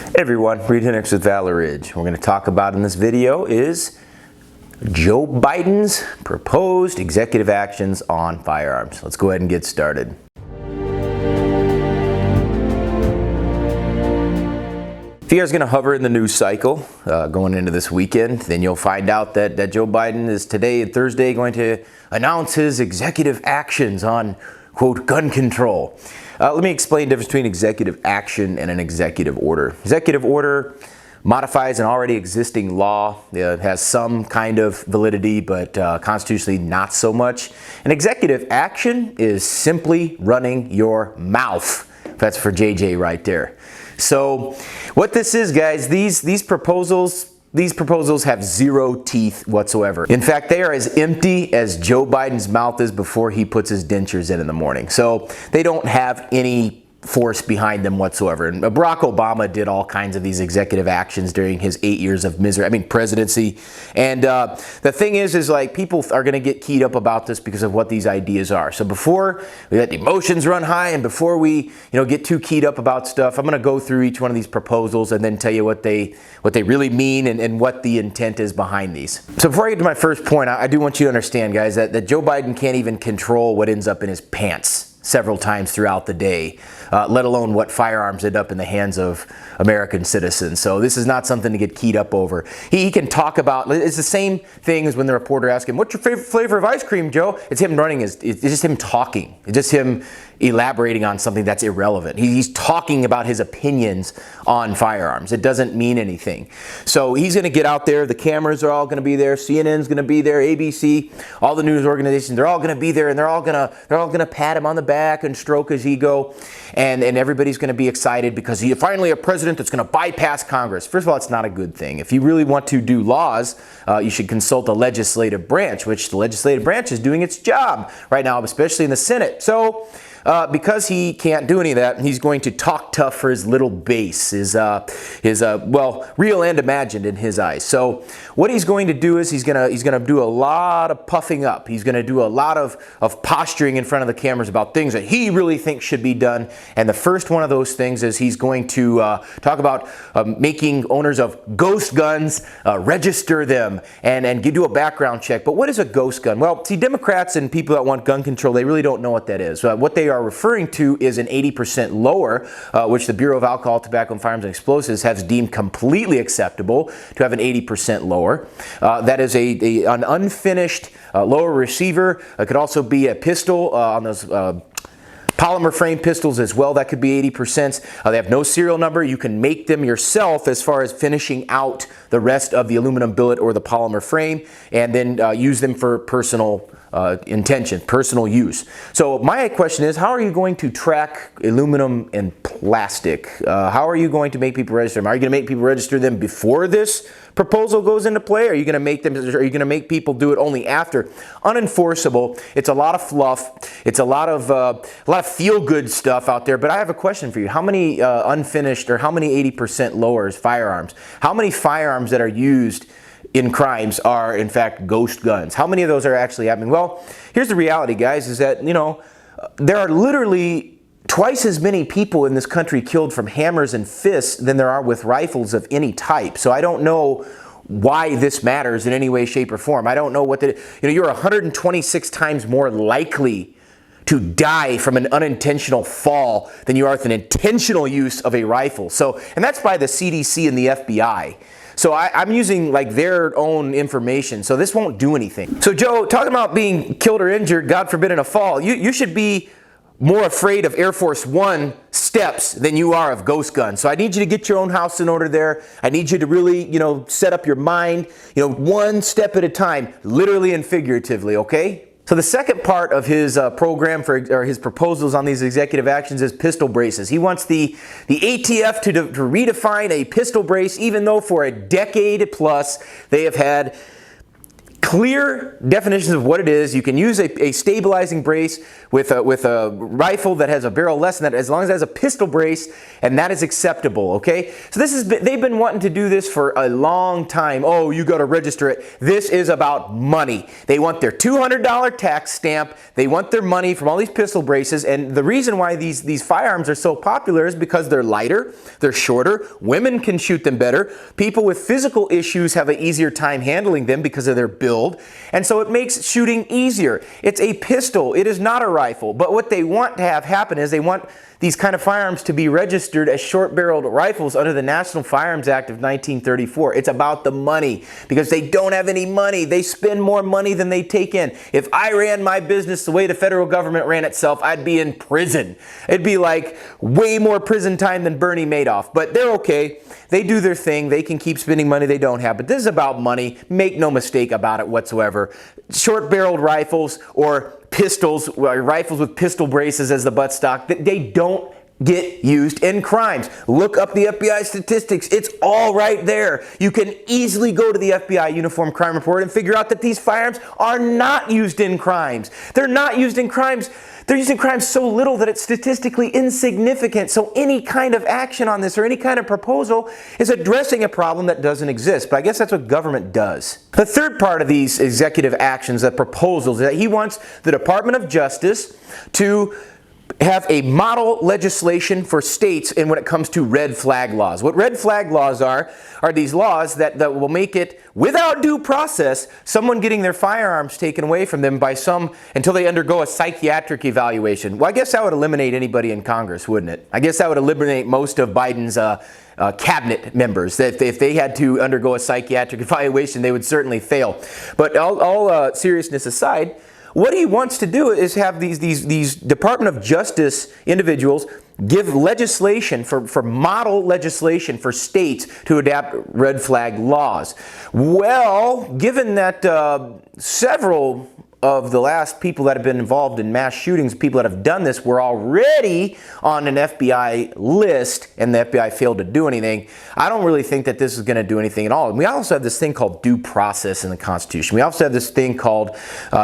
Hey everyone, Reid Henrichs with Valor. What we're going to talk about in this video is Joe Biden's proposed executive actions on firearms. Let's go ahead and get started. If you guys are going to hover in the news cycle going into this weekend, then you'll find out that Joe Biden is today, Thursday, going to announce his executive actions on, quote, gun control. Let me explain the difference between executive action and an executive order. Executive order modifies an already existing law. It has some kind of validity, but constitutionally not so much. An executive action is simply running your mouth. That's for JJ right there. So what this is, guys, these proposals have zero teeth whatsoever. In fact, they are as empty as Joe Biden's mouth is before he puts his dentures in the morning. So they don't have any force behind them whatsoever. And Barack Obama did all kinds of these executive actions during his 8 years of presidency. And the thing is like people are going to get keyed up about this because of what these ideas are. So before we let the emotions run high and before we get too keyed up about stuff, I'm going to go through each one of these proposals and then tell you what they really mean and what the intent is behind these. So before I get to my first point, I do want you to understand, guys, that Joe Biden can't even control what ends up in his pants several times throughout the day, let alone what firearms end up in the hands of American citizens. So this is not something to get keyed up over. He can talk about, it's the same thing as when the reporter asks him, what's your favorite flavor of ice cream, Joe? It's him running, it's just him talking. It's just him elaborating on something that's irrelevant. He's talking about his opinions on firearms. It doesn't mean anything. So he's going to get out there. The cameras are all going to be there. CNN's going to be there. ABC, all the news organizations, they're all going to be there, and they're all going to pat him on the back and stroke his ego, and everybody's going to be excited because he's finally a president that's going to bypass Congress. First of all, it's not a good thing. If you really want to do laws, you should consult the legislative branch, which the legislative branch is doing its job right now, especially in the Senate. So because he can't do any of that, he's going to talk tough for his little base, well, real and imagined in his eyes. So what he's going to do is he's going to do a lot of puffing up. He's going to do a lot of posturing in front of the cameras about things that he really thinks should be done. And the first one of those things is he's going to talk about making owners of ghost guns register them and do a background check. But what is a ghost gun? Well, see, Democrats and people that want gun control, they really don't know what that is. What they are referring to is an 80% lower, which the Bureau of Alcohol, Tobacco, and Firearms and Explosives has deemed completely acceptable to have an 80% lower. That is an unfinished lower receiver. It could also be a pistol on those polymer frame pistols as well. That could be 80%. They have no serial number. You can make them yourself as far as finishing out the rest of the aluminum billet or the polymer frame, and then use them for personal intention, personal use. So my question is, how are you going to track aluminum and plastic? How are you going to make people register them? Are you going to make people register them before this proposal goes into play? Are you going to make people do it only after? Unenforceable. It's a lot of fluff. It's a lot of feel-good stuff out there. But I have a question for you. How many unfinished or how many 80% lowers firearms? How many firearms that are used in crimes are in fact ghost guns? How many of those are actually happening? Well, here's the reality, guys, is that there are literally twice as many people in this country killed from hammers and fists than there are with rifles of any type. So I don't know why this matters in any way, shape, or form. I don't know what you're 126 times more likely to die from an unintentional fall than you are with an intentional use of a rifle. So, and that's by the CDC and the FBI. So I'm using like their own information, so this won't do anything. So Joe, talking about being killed or injured, God forbid in a fall, you should be more afraid of Air Force One steps than you are of ghost guns. So I need you to get your own house in order there. I need you to really, set up your mind, one step at a time, literally and figuratively, okay? So the second part of his program or his proposals on these executive actions is pistol braces. He wants the ATF to redefine a pistol brace, even though for a decade plus they have had clear definitions of what it is. You can use a stabilizing brace with a rifle that has a barrel less than that, as long as it has a pistol brace, and that is acceptable, okay? So they've been wanting to do this for a long time. Oh, you got to register it. This is about money. They want their $200 tax stamp. They want their money from all these pistol braces, and the reason why these firearms are so popular is because they're lighter, they're shorter, women can shoot them better, people with physical issues have an easier time handling them because of their build, and so it makes shooting easier. It's a pistol, it is not a rifle, but what they want to have happen is they want these kind of firearms to be registered as short-barreled rifles under the National Firearms Act of 1934. It's about the money, because they don't have any money. They spend more money than they take in. If I ran my business the way the federal government ran itself, I'd be in prison. It'd be like way more prison time than Bernie Madoff, but they're okay. They do their thing. They can keep spending money they don't have, but this is about money. Make no mistake about it whatsoever. Short-barreled rifles or pistols, rifles with pistol braces as the buttstock, they don't get used in crimes. Look up the FBI statistics. It's all right there. You can easily go to the FBI Uniform Crime Report and figure out that these firearms are not used in crimes. They're not used in crimes. They're used in crimes so little that it's statistically insignificant. So any kind of action on this or any kind of proposal is addressing a problem that doesn't exist. But I guess that's what government does. The third part of these executive actions, the proposals, is that he wants the Department of Justice to have a model legislation for states in when it comes to red flag laws. What red flag laws are these laws that will make it, without due process, someone getting their firearms taken away from them by until they undergo a psychiatric evaluation. Well, I guess that would eliminate anybody in Congress, wouldn't it? I guess that would eliminate most of Biden's cabinet members. If they had to undergo a psychiatric evaluation, they would certainly fail. But all seriousness aside, what he wants to do is have these Department of Justice individuals give legislation for model legislation for states to adapt red flag laws. Well, given that several of the last people that have been involved in mass shootings, people that have done this, were already on an FBI list, and the FBI failed to do anything, I don't really think that this is going to do anything at all. And we also have this thing called due process in the Constitution. We also have this thing called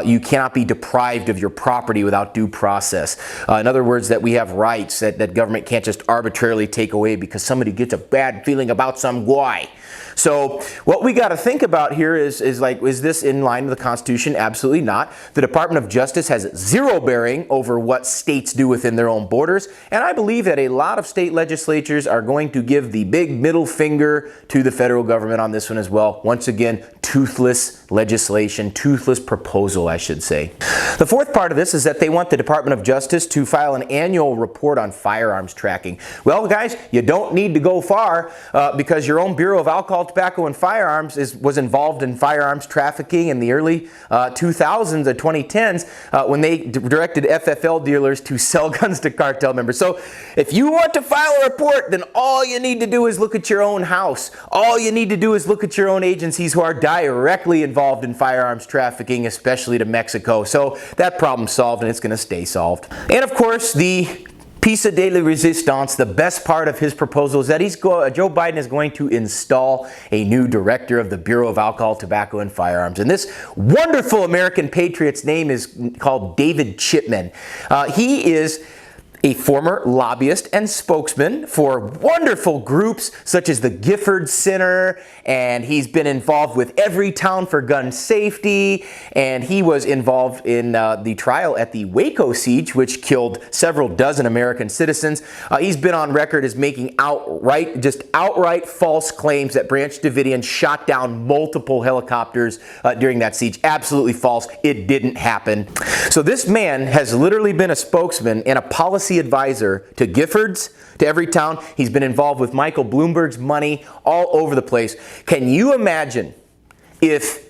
you cannot be deprived of your property without due process. In other words, that we have rights that government can't just arbitrarily take away because somebody gets a bad feeling about some guy. So what we got to think about here is this in line with the Constitution? Absolutely not. The Department of Justice has zero bearing over what states do within their own borders, and I believe that a lot of state legislatures are going to give the big middle finger to the federal government on this one as well. Once again, toothless legislation, toothless proposal, I should say. The fourth part of this is that they want the Department of Justice to file an annual report on firearms tracking. Well, guys, you don't need to go far because your own Bureau of Alcohol, Tobacco, and Firearms was involved in firearms trafficking in the early 2000s and 2010s when they directed FFL dealers to sell guns to cartel members. So if you want to file a report, then all you need to do is look at your own house. All you need to do is look at your own agencies who are directly involved in firearms trafficking, especially to Mexico. So that problem's solved, and it's going to stay solved. And of course, the piece de la resistance, the best part of his proposal, is that Joe Biden is going to install a new director of the Bureau of Alcohol, Tobacco, and Firearms. And this wonderful American patriot's name is called David Chipman. He is a former lobbyist and spokesman for wonderful groups such as the Gifford Center, and he's been involved with Everytown for gun safety, and he was involved in the trial at the Waco siege, which killed several dozen American citizens. He's been on record as making outright false claims that Branch Davidian shot down multiple helicopters during that siege. Absolutely false. It didn't happen. So this man has literally been a spokesman and a policy advisor to Giffords, to Everytown. He's been involved with Michael Bloomberg's money all over the place. Can you imagine if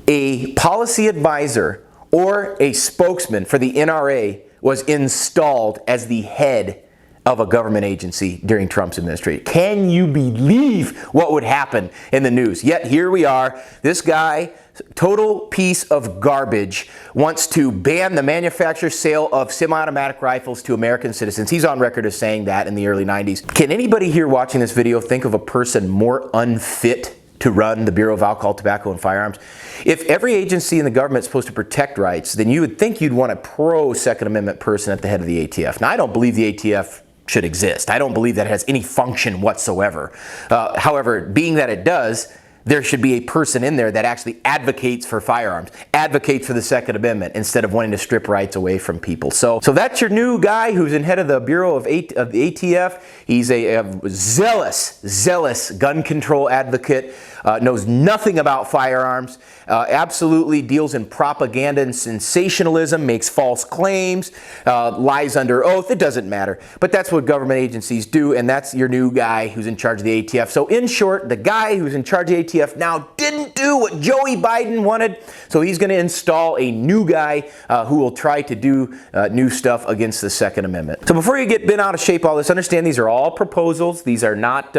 a policy advisor or a spokesman for the NRA was installed as the head of a government agency during Trump's administration? Can you believe what would happen in the news? Yet here we are. This guy, total piece of garbage, wants to ban the manufacture sale of semi-automatic rifles to American citizens. He's on record as saying that in the early 90s. Can anybody here watching this video think of a person more unfit to run the Bureau of Alcohol, Tobacco, and Firearms. If every agency in the government is supposed to protect rights, then you would think you'd want a pro-Second Amendment person at the head of the ATF. Now, I don't believe the ATF should exist. I don't believe that it has any function whatsoever. However, being that it does, there should be a person in there that actually advocates for firearms, advocates for the Second Amendment, instead of wanting to strip rights away from people. So that's your new guy who's in head of the Bureau of the ATF. He's a zealous gun control advocate, knows nothing about firearms, absolutely deals in propaganda and sensationalism, makes false claims, lies under oath. It doesn't matter. But that's what government agencies do, and that's your new guy who's in charge of the ATF. So in short, the guy who's in charge of the ATF now didn't do what Joey Biden wanted, so he's going to install a new guy who will try to do new stuff against the Second Amendment. So before you get bent out of shape all this, understand these are all proposals. These are not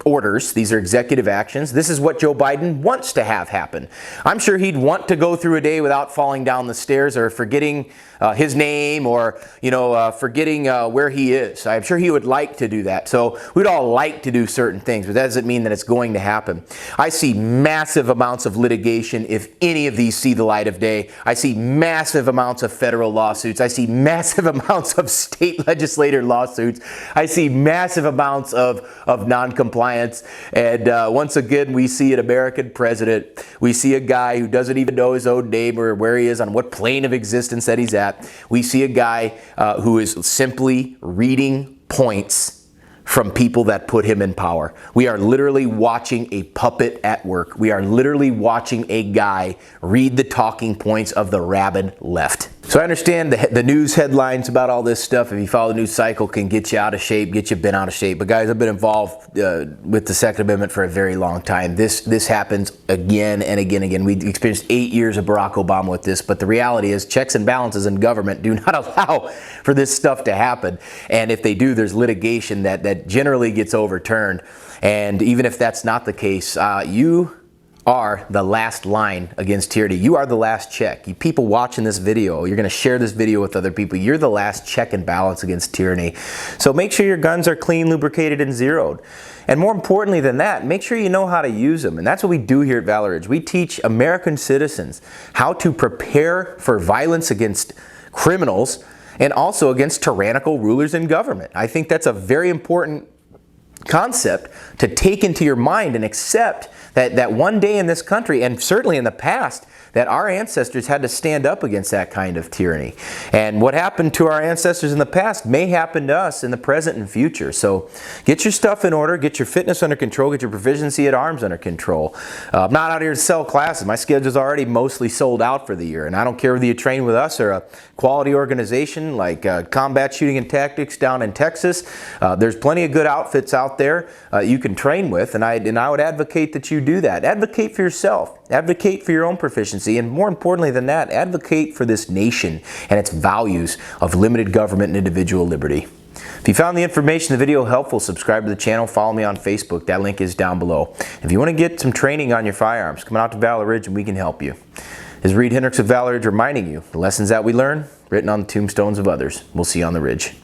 orders. These are executive actions. This is what Joe Biden wants to have happen. I'm sure he'd want to go through a day without falling down the stairs or forgetting his name, or forgetting where he is. I'm sure he would like to do that. So we'd all like to do certain things, but that doesn't mean that it's going to happen. I see massive amounts of litigation if any of these see the light of day. I see massive amounts of federal lawsuits. I see massive amounts of state legislator lawsuits. I see massive amounts of non-compliance. And once again, we see an American president. We see a guy who doesn't even know his own name or where he is, on what plane of existence that he's at. We see a guy who is simply reading points from people that put him in power. We are literally watching a puppet at work. We are literally watching a guy read the talking points of the rabid left. So I understand the news headlines about all this stuff, if you follow the news cycle, can get you out of shape, get you bent out of shape. But guys, I've been involved with the Second Amendment for a very long time. This happens again and again and again. We experienced 8 years of Barack Obama with this, but the reality is checks and balances in government do not allow for this stuff to happen. And if they do, there's litigation that generally gets overturned. And even if that's not the case, you are the last line against tyranny. You are the last check. You people watching this video, you're going to share this video with other people. You're the last check and balance against tyranny. So make sure your guns are clean, lubricated, and zeroed. And more importantly than that, make sure you know how to use them. And that's what we do here at Valor Ridge. We teach American citizens how to prepare for violence against criminals and also against tyrannical rulers in government. I think that's a very important concept to take into your mind and accept that one day in this country, and certainly in the past, that our ancestors had to stand up against that kind of tyranny. And what happened to our ancestors in the past may happen to us in the present and future. So get your stuff in order, get your fitness under control, get your proficiency at arms under control. I'm not out here to sell classes. My schedule's already mostly sold out for the year. And I don't care whether you train with us or a quality organization like Combat Shooting and Tactics down in Texas. There's plenty of good outfits out there you can train with, and I would advocate that you do that. Advocate for yourself. Advocate for your own proficiency, and more importantly than that, advocate for this nation and its values of limited government and individual liberty. If you found the information in the video helpful, subscribe to the channel, follow me on Facebook. That link is down below. If you want to get some training on your firearms, come out to Valor Ridge and we can help you. This is Reid Henrichs of Valor Ridge reminding you, the lessons that we learn, written on the tombstones of others. We'll see you on the ridge.